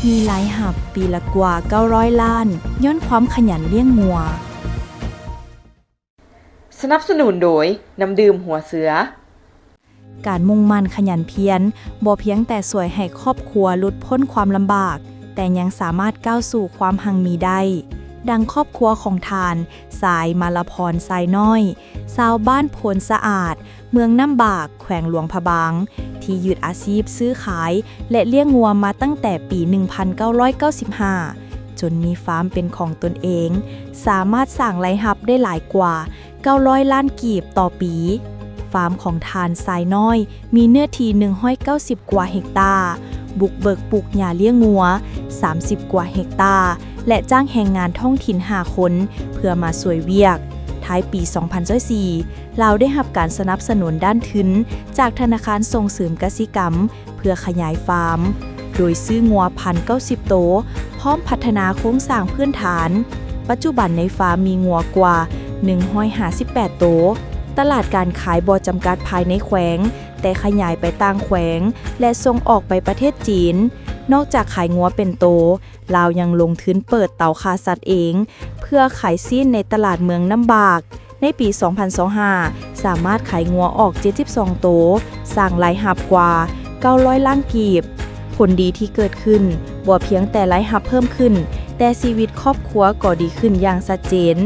มีรายหับปีละกว่า900ล้านย้อนความขยันเลี้ยงงัวสนับสนุนโดยน้ำดื่มหัวเสือการมุ่งมั่นขยันเพียรบ่เพียงแต่สวยให้ครอบครัวหลุดพ้นความลำบากแต่ยังสามารถก้าวสู่ความหังมีได้ดังครอบครัวของทานสายมาลพรสายน้อยชาวบ้านโพนสะอาดเมืองน้ำบากแขวงหลวงพะบางที่ยึดอาชีพซื้อขายและเลี้ยงงัวมาตั้งแต่ปี 1995 จนมีฟาร์มเป็นของตนเองสามารถสร้างรายรับได้หลายกว่า900ล้านกีบต่อปีฟาร์มของทานสายน้อยมีเนื้อที่190กว่าเฮกตาร์บุกเบิกปลูกหญ้าเลี้ยงงัว30กว่าเฮกตาร์และจ้างแรงงานท้องถิ่น5คนเพื่อมาสวยเวียกท้ายปี 2024เราได้รับการสนับสนุนด้านทุนจากธนาคารส่งเสริมกสิกรรมเพื่อขยายฟาร์มโดยซื้องัว1,090 โตวพร้อมพัฒนาโครงสร้างพื้นฐานปัจจุบันในฟาร์มมีงัวกว่า158 โตวตลาดการขายบ่จำกัดภายในแขวงแต่ขยายไปต่างแขวงและส่งออกไปประเทศจีนนอกจากขายงัวเป็นโตลาวยังลงทุนเปิดเตาฆ่าสัตว์เองเพื่อขายซีนในตลาดเมืองน้ำบากในปี 2025 สามารถขายงัวออก72 โตสร้างรายรับกว่า900ล้านกีบผลดีที่เกิดขึ้นบ่เพียงแต่รายรับเพิ่มขึ้นแต่ชีวิตครอบครัวก็ดีขึ้นอย่างชัดเจน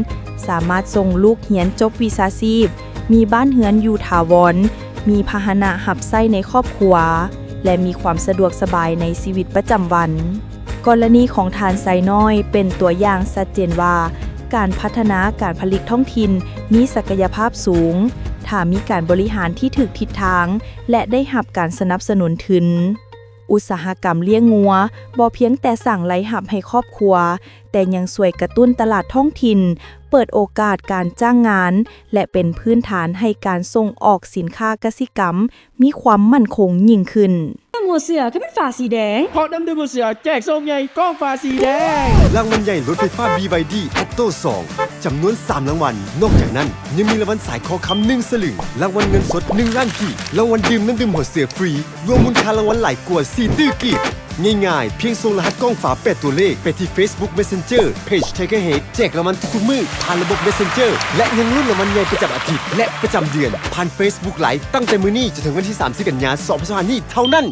สามารถส่งลูกเรียนจบวิชาชีพมีบ้านเรือนอยู่ถาวรมีพาหนะหับไส้ในครอบครัวและมีความสะดวกสบายในชีวิตประจำวันกรณีของทานไซน้อยเป็นตัวอย่างชัดเจนว่าการพัฒนาการผลิตท้องถิ่นมีศักยภาพสูงถ้ามีการบริหารที่ถูกทิศทางและได้รับการสนับสนุนทุนอุตสาหกรรมเลี้ยงงัวบ่เพียงแต่สร้างรายรับให้ครอบครัวแต่ยังช่วยกระตุ้นตลาดท้องถิ่นเปิดโอกาสการจ้างงานและเป็นพื้นฐานให้การส่งออกสินค้ากสิกรรมมีความมั่นคงยิ่งขึ้นหัวเสือก็เป็นฝาสีแดงเพราะน้ำดื่มหัวเสือแจกทรงใหญ่ก้องฝาสีแดงรางวัลใหญ่รถไฟฟ้า BYD Atto 2 จำนวน3รางวัลนอกจากนั้นยังมีรางวัลสายคอค้ำ1 สลึงรางวัลเงินสด1 ล้านกีบรางวัลดื่มน้ำดื่มหัวเสือฟรีรวมมูลค่ารางวัลหลายกว่า4 ตื้อกีบง่ายๆเพียงส่งรหัสกล้องฝา8 ตัวเลขไปที่ Facebook Messenger Page Tiger Head แจกรางวัลทุกมื้อผ่านระบบ Messenger และยังลุ้นรางวัลใหญ่ประจำอาทิตย์และประจำเดือนผ่าน Facebook Live ตั้งแต่มื้อนี้จนถึงวันที่30 กันยายน 2025 นี้เท่านั้น